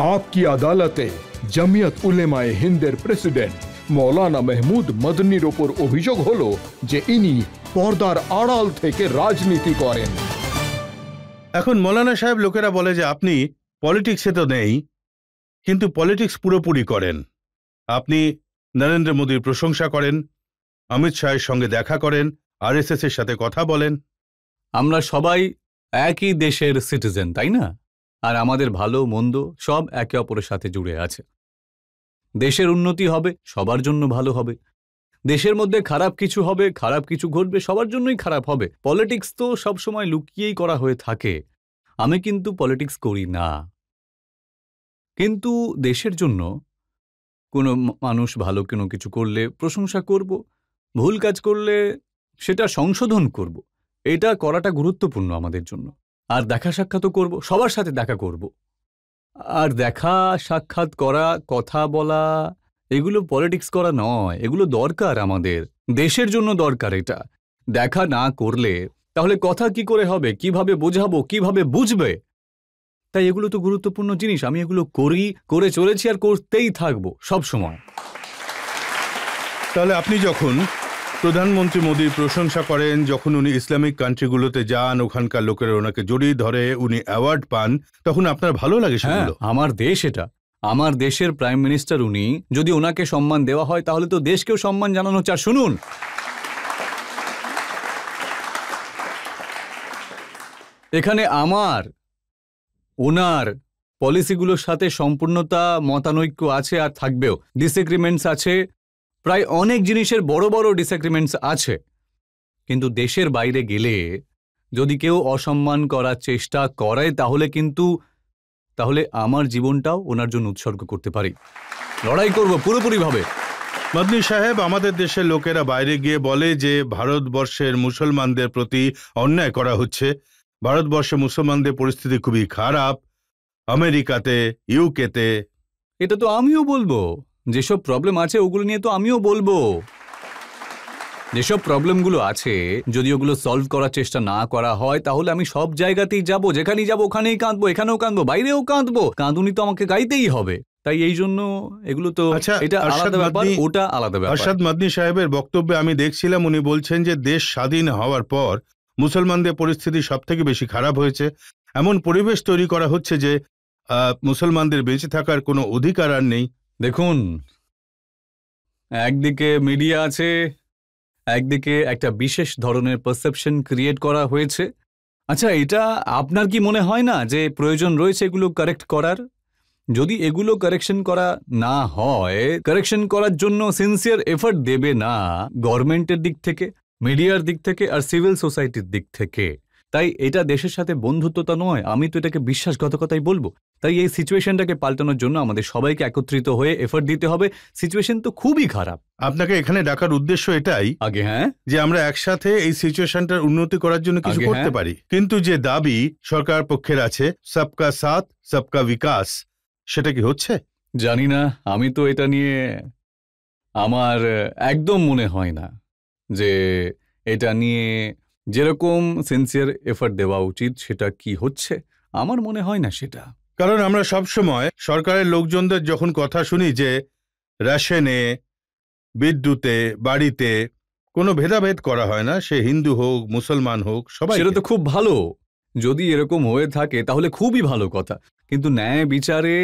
आपकी আদালতে জামিয়াত উলেমায়ে হিন্দের প্রেসিডেন্ট মৌলানা মেহমুদ মদনীর ওপর অভিযোগ হলো যে ইনি পর্দার আড়াল থেকে রাজনীতি করেন। এখন মৌলানা সাহেব, লোকেরা বলে যে আপনি পলিটিক্সে তো নেই, কিন্তু পলিটিক্স পুরোপুরি করেন। আপনি নরেন্দ্র মোদীর প্রশংসা করেন, অমিত শাহের সঙ্গে দেখা করেন, আরএসএস এর সাথে কথা বলেন। আমরা সবাই একই দেশের সিটিজেন, তাই না? আর আমাদের ভালো মন্দ সব একে অপরের সাথে জুড়ে আছে। দেশের উন্নতি হবে, সবার জন্য ভালো হবে। দেশের মধ্যে খারাপ কিছু হবে, খারাপ কিছু ঘটবে, সবার জন্যই খারাপ হবে। পলিটিক্স তো সবসময় লুকিয়েই করা হয়ে থাকে। আমি কিন্তু পলিটিক্স করি না, কিন্তু দেশের জন্য কোনো মানুষ ভালো কোনো কিছু করলে প্রশংসা করব, ভুল কাজ করলে সেটা সংশোধন করব। এটা করাটা গুরুত্বপূর্ণ আমাদের জন্য। আর দেখা সাক্ষাৎও করব, সবার সাথে দেখা করব। আর দেখা সাক্ষাৎ করা, কথা বলা, এগুলো পলিটিক্স করা নয়, এগুলো দরকার, আমাদের দেশের জন্য দরকার। এটা দেখা না করলে তাহলে কথা কি করে হবে, কিভাবে বোঝাবো, কিভাবে বুঝবে? তাই এগুলো তো গুরুত্বপূর্ণ জিনিস। আমি এগুলো করে চলেছি আর করতেই থাকবো সব সময়। তাহলে আপনি যখন প্রধানমন্ত্রী মোদীর প্রশংসা করেন, যখন উনি ইসলামিক কান্ট্রিগুলোতে যান, ওখানকার লোকেরা ওনাকে জড়িয়ে ধরে, উনি অ্যাওয়ার্ড পান, তখন আপনার ভালো লাগে সেগুলো? আমার দেশ, এটা আমার দেশের প্রাইম মিনিস্টার। উনি যদি ওনাকে সম্মান দেওয়া হয় তাহলে তো দেশকেও সম্মান জানানো চায়। শুনুন, এখানে আমার ওনার পলিসিগুলোর সাথে সম্পূর্ণতা মতানৈক্য আছে আর থাকবেও। ডিসএগ্রিমেন্টস আছে, প্রায় অনেক জিনিসের বড় বড় ডিসএগ্রিমেন্টস আছে। কিন্তু দেশের বাইরে গেলে যদি কেউ অসম্মান করার চেষ্টা করে তাহলে আমার জীবনটাও ওনার জন্য উৎসর্গ করতে পারি, লড়াই করব পুরোপুরিভাবে। মদনী সাহেব, আমাদের দেশের লোকেরা বাইরে গিয়ে বলে যে ভারতবর্ষের মুসলমানদের প্রতি অন্যায় করা হচ্ছে, ভারতবর্ষে মুসলমানদের পরিস্থিতি খুবই খারাপ, আমেরিকাতে, ইউকেতে। এটা তো আমিও বলবো, যেসব প্রবলেম আছে ওগুলো নিয়ে তো আমিও বলবো। যেসব প্রবলেমগুলো আছে যদি ওগুলো সলভ করার চেষ্টা না করা হয় তাহলে আমি সব জায়গাতেই যাব, যেখানেই যাব ওখানেই কাঁদবো, এখানেও কাঁদবো, বাইরেও কাঁদবো। কাঁদুনি তো আমাকে গাইতেই হবে। তাই এই জন্য এগুলো তো এটা আলাদা ব্যাপার, ওটা আলাদা ব্যাপার। আরশাদ মদনী সাহেবের বক্তব্যে আমি দেখছিলাম উনি বলছেন যে দেশ স্বাধীন হওয়ার পর মুসলমানদের পরিস্থিতি সবথেকে বেশি খারাপ হয়েছে। এমন পরিবেশ তৈরি করা হচ্ছে যে মুসলমানদের বেঁচে থাকার কোনো অধিকার আর নেই। দেখুন, একদিকে মিডিয়া আছে, একদিকে একটা বিশেষ ধরনের পারসেপশন ক্রিয়েট করা হয়েছে। আচ্ছা, এটা আপনার কি মনে হয় না যে প্রয়োজন রয়েছে এগুলো কারেক্ট করার? যদি এগুলো কারেকশন করা না হয়, কারেকশন করার জন্য সিনসিয়ার এফর্ট দেবে না গভর্নমেন্টের দিক থেকে, মিডিয়ার দিক থেকে আর সিভিল সোসাইটির দিক থেকে, তাই এটা দেশের সাথে বন্ধুত্বতা নয়, আমি তো এটাকে বিশ্বাসঘাতকতাই বলবো। তাই এই সিচুয়েশনটাকে পাল্টানোর জন্য আমাদের সবাইকে একত্রিত হয়ে এফর্ট দিতে হবে। সিচুয়েশন তো খুবই খারাপ। আপনাকে এখানে ডাকার উদ্দেশ্য এটাই যে আমরা একসাথে এই সিচুয়েশনটার উন্নতি করার জন্য কিছু করতে পারি। কিন্তু যে দাবি সরকার পক্ষের আছে, সবকা সাথ সবকা বিকাশ, সেটা কি হচ্ছে? জানি না, আমি তো এটা নিয়ে আমার একদম মনে হয় না যে এটা নিয়ে যেরকম সিনসিয়ার এফর্ট দেওয়া উচিত সেটা কি হচ্ছে। আমার মনে হয় না সেটা। কারণ আমরা সব সময় সরকারের লোকজনদের যখন কথা শুনি যে রেশনে, বিদ্যুতে, বাড়িতে কোনো ভেদাভেদ করা হয় না, সে হিন্দু হোক মুসলমান হোক সবাই। সেটা তো খুব ভালো, যদি এরকম হয়ে থাকে তাহলে খুবই ভালো কথা। কিন্তু ন্যায় বিচারে,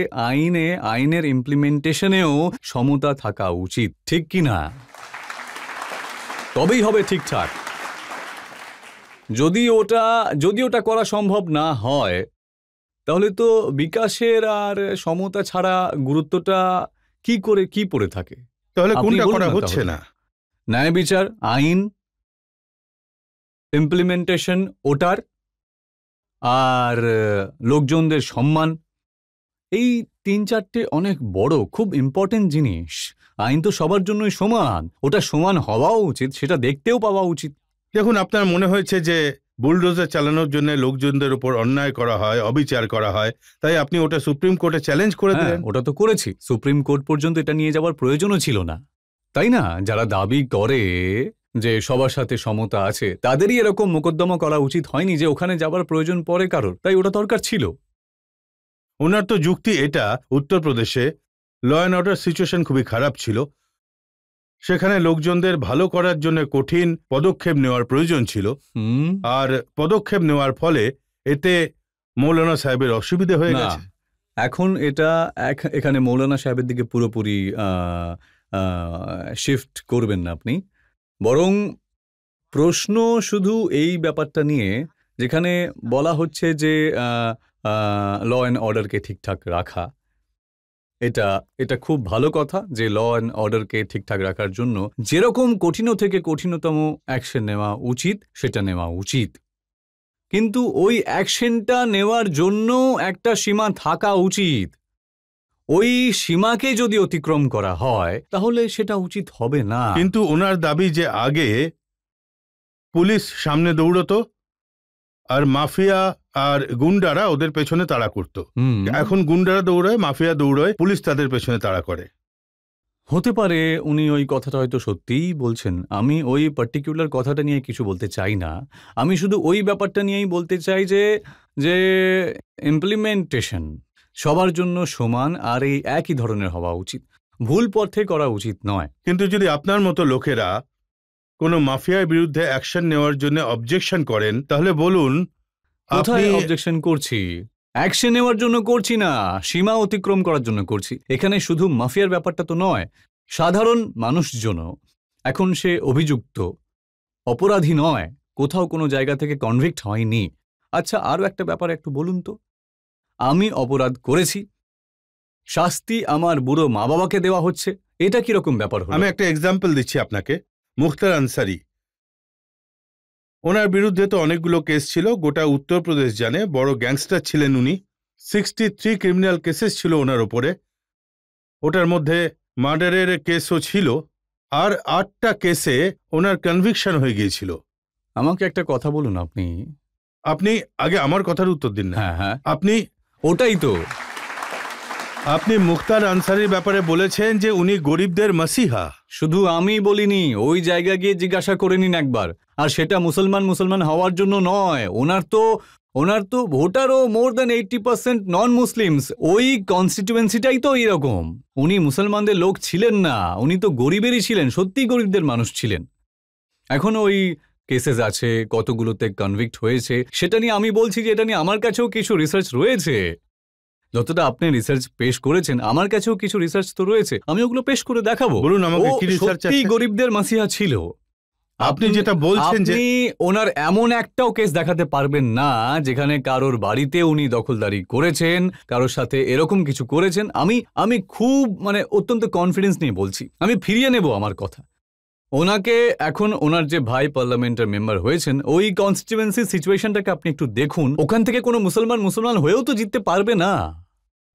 আইনের ইমপ্লিমেন্টেশনেও সমতা থাকা উচিত, ঠিক কি না? তবেই হবে ঠিকঠাক। যদি ওটা করা সম্ভব না হয় তাহলে তো বিকাশের আর সমতা ছাড়া গুরুত্বটা কি পড়ে থাকে? তাহলে কোনটা করা হচ্ছে না? ন্যায় বিচার, আইন ইমপ্লিমেন্টেশন ওটার, আর লোকজনদের সম্মান, এই ৩-৪টে অনেক বড় খুব ইম্পর্টেন্ট জিনিস। আইন তো সবার জন্যই সমান, ওটা সমান হওয়াও উচিত, সেটা দেখতেও পাওয়া উচিত। দেখুন, আপনার মনে হয়েছে যে বুলডোজার চালানোর জন্য লোকজনদের উপর অন্যায় করা হয়, অবিচার করা হয়, তাই আপনি ওটা সুপ্রিম কোর্টে চ্যালেঞ্জ করে দিলেন। ওটা তো করেছি, সুপ্রিম কোর্ট পর্যন্ত এটা নিয়ে যাওয়ার প্রয়োজনও ছিল না, তাই না? যারা দাবি করে যে সবার সাথে সমতা আছে তাদেরই এরকম মোকদ্দমা করা উচিত হয়নি যে ওখানে যাবার প্রয়োজন পড়ে কারোর, তাই ওটা দরকার ছিল। ওনার তো যুক্তি এটা, উত্তরপ্রদেশে ল অ্যান্ড অর্ডার সিচুয়েশন খুবই খারাপ ছিল, সেখানে লোকজনদের ভালো করার জন্য কঠিন পদক্ষেপ নেওয়ার প্রয়োজন ছিল, আর পদক্ষেপ নেওয়ার ফলে এতে মৌলানা সাহেবের অসুবিধা হয়ে গেছে। এখন এটা এখানে মৌলানা সাহেবের দিকে পুরোপুরি শিফট করবেন না আপনি, বরং প্রশ্ন শুধু এই ব্যাপারটা নিয়ে যেখানে বলা হচ্ছে যে ল অ্যান্ড অর্ডারকে ঠিকঠাক রাখা, এটা খুব ভালো কথা যে ল অ্যান্ড অর্ডারকে ঠিকঠাক রাখার জন্য যেরকম কঠিন থেকে কঠিনতম অ্যাকশন নেওয়া উচিত সেটা নেওয়া উচিত, কিন্তু ওই অ্যাকশনটা নেওয়ার জন্য একটা সীমা থাকা উচিত। ওই সীমাকে যদি অতিক্রম করা হয় তাহলে সেটা উচিত হবে না। কিন্তু ওনার দাবি যে আগে পুলিশ সামনে দৌড়তো আর মাফিয়া আর গুন্ডারা ওদের পেছনে তাড়া করত, এখন গুন্ডারা দৌড়ায়, মাফিয়া দৌড়ায়, পুলিশ তাদের পেছনে তাড়া করে। হতে পারে উনি ওই কথাটা হয়তো সত্যিই বলছেন, আমি ওই পার্টিকুলার কথাটা নিয়ে কিছু বলতে চাই না, আমি শুধু ওই ব্যাপারটা নিয়েই বলতে চাই যে ইমপ্লিমেন্টেশন সবার জন্য সমান আর এই একই ধরনের হওয়া উচিত, ভুল পথে করা উচিত নয়। কিন্তু যদি আপনার মতো লোকেরা কোনো মাফিয়ার বিরুদ্ধে অ্যাকশন নেওয়ার জন্য অবজেকশন করেন তাহলে বলুন। কোথায় অবজেকশন করছি? অ্যাকশন নেওয়ার জন্য করছি না, সীমা অতিক্রম করার জন্য করছি। এখানে শুধু মাফিয়ার ব্যাপারটা তো নয়, সাধারণ মানুষজন, এখন সে অভিযুক্ত, অপরাধী নয়, কোথাও কোনো জায়গা থেকে কনভিক্ট হয়নি। আচ্ছা, আরও একটা ব্যাপার একটু বলুন তো, আমি অপরাধ করেছি, শাস্তি আমার বুড়ো মা বাবাকে দেওয়া হচ্ছে, এটা কিরকম ব্যাপার হলো? আমি একটা এক্সাম্পল দিচ্ছি আপনাকে, মুখতার আনসারি, ওনার বিরুদ্ধে তো অনেকগুলো কেস ছিল, গোটা উত্তরপ্রদেশ জানে, বড় গ্যাংস্টার ছিলেন উনি, 63 ক্রিমিনাল কেসেস ছিল ওনার ওপরে, ওটার মধ্যে মার্ডারের কেসও ছিল, আর 8টা কেসে ওনার কনভিকশন হয়ে গিয়েছিল। আমাকে একটা কথা বলুন, আপনি আগে আমার কথার উত্তর দিন না। হ্যাঁ, আপনি ওটাই তো, আপনি মুখতার আনসারির ব্যাপারে বলেছেন যে উনি গরিবদের মাসিহা। শুধু আমি বলিনি, ওই জায়গা গিয়ে জিজ্ঞাসা করে নিন একবার, আর সেটা মুসলমান হওয়ার জন্য নয়, ওনার তো ভোটারও মোর দ্যান 80% নন মুসলিমস, ওই কনস্টিটিউয়েন্সিটাই তো এরকম। উনি মুসলমানদের লোক ছিলেন না, উনি তো গরিবেরই ছিলেন, সত্যি গরিবদের মানুষ ছিলেন। এখন ওই কেসেস আছে, কতগুলোতে কনভিক্ট হয়েছে, সেটা নিয়ে আমি বলছি যে এটা নিয়ে আমার কাছেও কিছু রিসার্চ রয়েছে, যতটা আপনি রিসার্চ পেশ করেছেন আমার কাছেও কিছু রিসার্চ তো রয়েছে, আমি ওগুলো পেশ করে দেখাবো। বলুন আমাকে কি রিসার্চ আছে? গরিবদের মাসিহা ছিল। আপনি যেটা বলছেন যে আপনি ওনার এমন একটাও কেস দেখাতে পারবেন না যেখানে কারোর বাড়িতে উনি দখলদারি করেছেন, কারোর সাথে এরকম কিছু করেছেন। আমি খুব অত্যন্ত কনফিডেন্স নিয়ে বলছি, আমি ফিরিয়ে নেব আমার কথা। ওনাকে এখন ওনার যে ভাই পার্লামেন্টের মেম্বার হয়েছেন, ওই কনস্টিটিউয়েন্সি সিচুয়েশনটাকে আপনি একটু দেখুন, ওখান থেকে কোনো মুসলমান হয়েও তো জিততে পারবে না।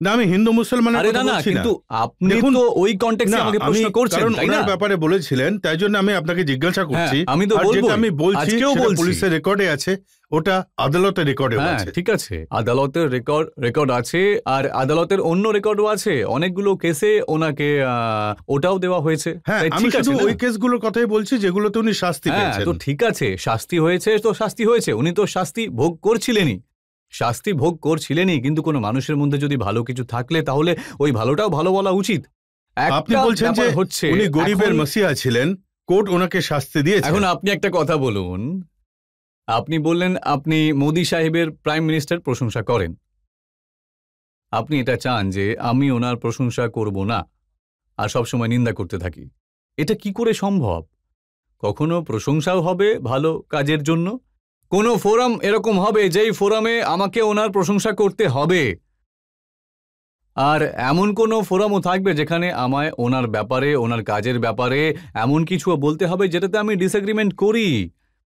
না, আমি হিন্দু মুসলমানের কথা বলছি না, কিন্তু আপনি তো ওই কনটেক্সটে আমাকে প্রশ্ন করছেন, কারণ তাই না? ওনার ব্যাপারে বলেছিলেন, তাই জন্য আমি আপনাকে জিজ্ঞাসা করছি। আমি তো বলবো, আমি বলছি আজকেও বলছি, পুলিশের রেকর্ডে আছে, ওটা আদালতের রেকর্ডে আছে। ঠিক আছে, আদালতের রেকর্ড আছে, আর আদালতের অন্য রেকর্ডও আছে, অনেকগুলো কেসে ওনাকে ওটাও দেওয়া হয়েছে। হ্যাঁ, আমি শুধু ওই কেসগুলোর কথাই বলছি যেগুলোতে উনি শাস্তি পেয়েছেন। তো ঠিক আছে, শাস্তি হয়েছে তো শাস্তি হয়েছে, উনি তো শাস্তি ভোগ করছিলেনই, কিন্তু কোনো মানুষের মধ্যে যদি ভালো কিছু থাকলে তাহলে ওই ভালোটাও ভালো বলা উচিত। আপনি বলছেন যে উনি গরিবের মাসিহা ছিলেন, কোর্ট ওনাকে শাস্তি দিয়েছে। এখন আপনি একটা কথা বলুন, আপনি বললেন আপনি মোদি সাহেবের প্রাইম মিনিস্টার প্রশংসা করেন, আপনি এটা চান যে আমি ওনার প্রশংসা করব না আর সবসময় নিন্দা করতে থাকি, এটা কি করে সম্ভব? কখনো প্রশংসাও হবে ভালো কাজের জন্য, কোনো ফোরাম এরকম হবে যেই ফোরামে আমাকে ওনার প্রশংসা করতে হবে, আর এমন কোনো ফোরামও থাকবে যেখানে আমায় ওনার ব্যাপারে, ওনার কাজের ব্যাপারে এমন কিছু বলতে হবে যেটাতে আমি ডিসএগ্রিমেন্ট করি।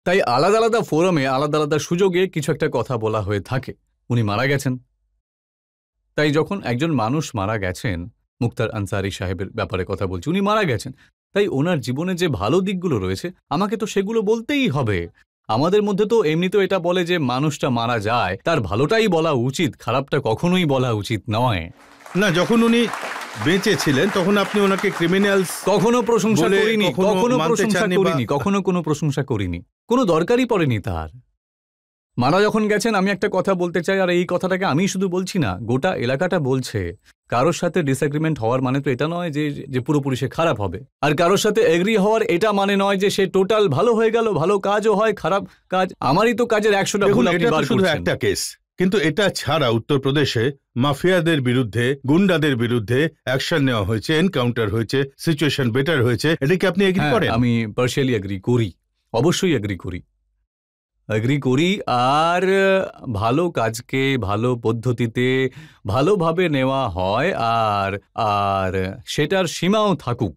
তাই আলাদা আলাদা ফোরামে আলাদা আলাদা সুযোগে কিছু একটা কথা বলা হয়ে থাকে। উনি মারা গেছেন, তাই যখন একজন মানুষ মারা গেছেন, মুখতার আনসারি সাহেবের ব্যাপারে কথা বলছি, উনি মারা গেছেন, তাই ওনার জীবনে যে ভালো দিকগুলো রয়েছে আমাকে তো সেগুলো বলতেই হবে। আমাদের মধ্যে তো এমনিতেও এটা বলে যে মানুষটা মারা যায় তার ভালোটাই বলা উচিত, খারাপটা কখনোই বলা উচিত নয়। না, যখন উনি বেঁচে ছিলেন তখন আপনি ওনাকে ক্রিমিনালস কখনো প্রশংসা করিনি, কখনো কোনো প্রশংসা করিনি, কোনো দরকারই পড়েনি তার। মারা যখন গেছেন, আমি একটা কথা বলতে চাই, আর এই কথাটাকে আমি শুধু বলছি না, গোটা এলাকাটা বলছে। কারোর সাথে ডিসএগ্রিমেন্ট হওয়ার মানে তো এটা নয় যে পুরোপুরি সে খারাপ হবে, আর কারোর সাথে এগ্রি হওয়ার এটা মানে নয় যে সে টোটাল ভালো হয়ে গেল। ভালো কাজও হয়, খারাপ কাজ, আমারই তো কাজের 100টা ভুল আপনি বার শুধু করছেন। একটা কেস, কিন্তু এটা ছাড়া উত্তরপ্রদেশে মাফিয়াদের বিরুদ্ধে, গুন্ডাদের বিরুদ্ধে অ্যাকশন নেওয়া হয়েছে, এনকাউন্টার হয়েছে, সিচুয়েশন বেটার হয়েছে। এটা কি আপনি এগ্রি করেন? আমি পার্শিয়ালি এগ্রি করি, অবশ্যই এগ্রি করি। আর ভালো কাজকে ভালো পদ্ধতিতে ভালোভাবে নেওয়া হয়, আর সেটার সীমাও থাকুক।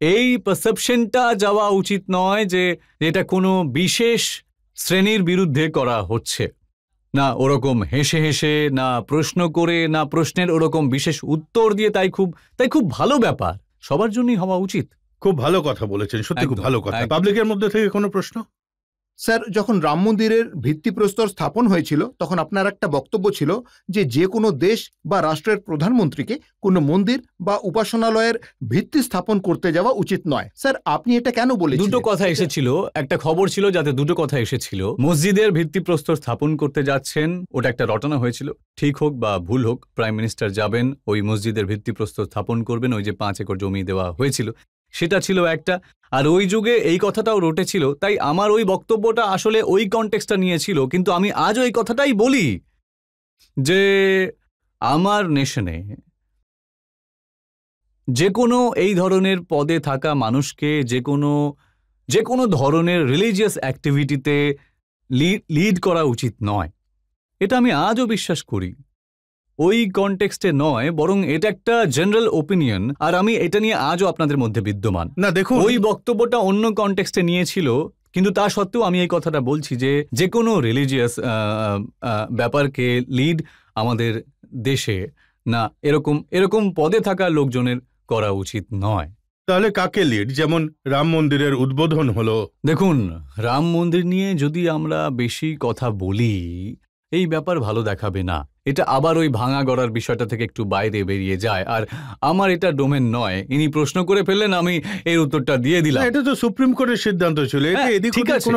এই পারসেপশনটা যাওয়া উচিত নয় যে এটা কোনো বিশেষ শ্রেণীর বিরুদ্ধে করা হচ্ছে না, ওরকম হেসে হেসে, না প্রশ্ন করে, না প্রশ্নের ওরকম বিশেষ উত্তর দিয়ে। তাই খুব ভালো ব্যাপার, সবার জন্যই হওয়া উচিত। খুব ভালো কথা বলেছেন, সত্যি খুব ভালো কথা। পাবলিকের মধ্যে থেকে কোনো প্রশ্ন? স্যার, যখন রাম মন্দিরের ভিত্তিপ্রস্তর স্থাপন হয়েছিল তখন আপনার একটা বক্তব্য ছিল যে কোনো দেশ বা রাষ্ট্রের প্রধানমন্ত্রীকে কোনো মন্দির বা উপাসনালয়ের ভিত্তি স্থাপন করতে যাওয়া উচিত নয়। স্যার, আপনি এটা কেন বলেছেন? দুটো কথা এসেছিল, একটা খবর ছিল যাতে দুটো কথা এসেছিল। মসজিদের ভিত্তিপ্রস্তর স্থাপন করতে যাচ্ছেন, ওটা একটা রটনা হয়েছিল। ঠিক হোক বা ভুল হোক, প্রাইম মিনিস্টার যাবেন, ওই মসজিদের ভিত্তিপ্রস্তর স্থাপন করবেন, ওই যে 5 একর জমি দেওয়া হয়েছিল, সেটা ছিল একটা। আর ওই যুগে এই কথাটাও রটেছিল, তাই আমার ওই বক্তব্যটা আসলে ওই কনটেক্সটটা নিয়েছিল। কিন্তু আমি আজ ওই কথাটাই বলি যে আমার নেশনে যে কোনো এই ধরনের পদে থাকা মানুষকে যে কোনো ধরনের রিলিজিয়াস অ্যাক্টিভিটিতে লিড করা উচিত নয়। এটা আমি আজও বিশ্বাস করি। ওই কনটেক্সটে নয়, বরং এটা একটা জেনারেল ওপিনিয়ন, আর আমি এটা নিয়ে আজও আপনাদের মধ্যে বিদ্যমান। না দেখুন, ওই বক্তব্যটা অন্য কনটেক্সটে নিয়েছিল, কিন্তু তা সত্ত্বেও আমি এই কথাটা বলছি যে কোনো রিলিজিয়াস ব্যাপারকে লিড আমাদের দেশে না এরকম পদে থাকা লোকজনের করা উচিত নয়। তাহলে কাকে লিড? যেমন রাম মন্দিরের উদ্বোধন হলো। দেখুন, রাম মন্দির নিয়ে যদি আমরা বেশি কথা বলি, এই ব্যাপার ভালো দেখাবে না। এটা আবার ওই ভাঙা গড়ার বিষয়টা থেকে একটু বাইরে বেরিয়ে যায়, আর আমার এটা ডোমেন নয়। ইনি প্রশ্ন করে ফেললেন, আমি এর উত্তরটা দিয়ে দিলাম। এটা তো সুপ্রিম কোর্টের সিদ্ধান্ত ছিল, ঠিক আছে,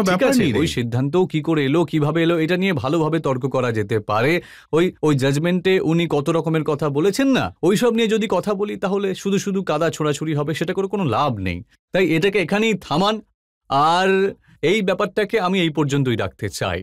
ওই সিদ্ধান্ত কি করে এলো, কিভাবে এলো, এটা নিয়ে ভালোভাবে তর্ক করা যেতে পারে। ওই জাজমেন্টে উনি কত রকমের কথা বলেছেন না, ওইসব নিয়ে যদি কথা বলি তাহলে শুধু কাদা ছোড়াছুড়ি হবে, সেটা করে কোনো লাভ নেই। তাই এটাকে এখানেই থামান, আর এই ব্যাপারটাকে আমি এই পর্যন্তই রাখতে চাই।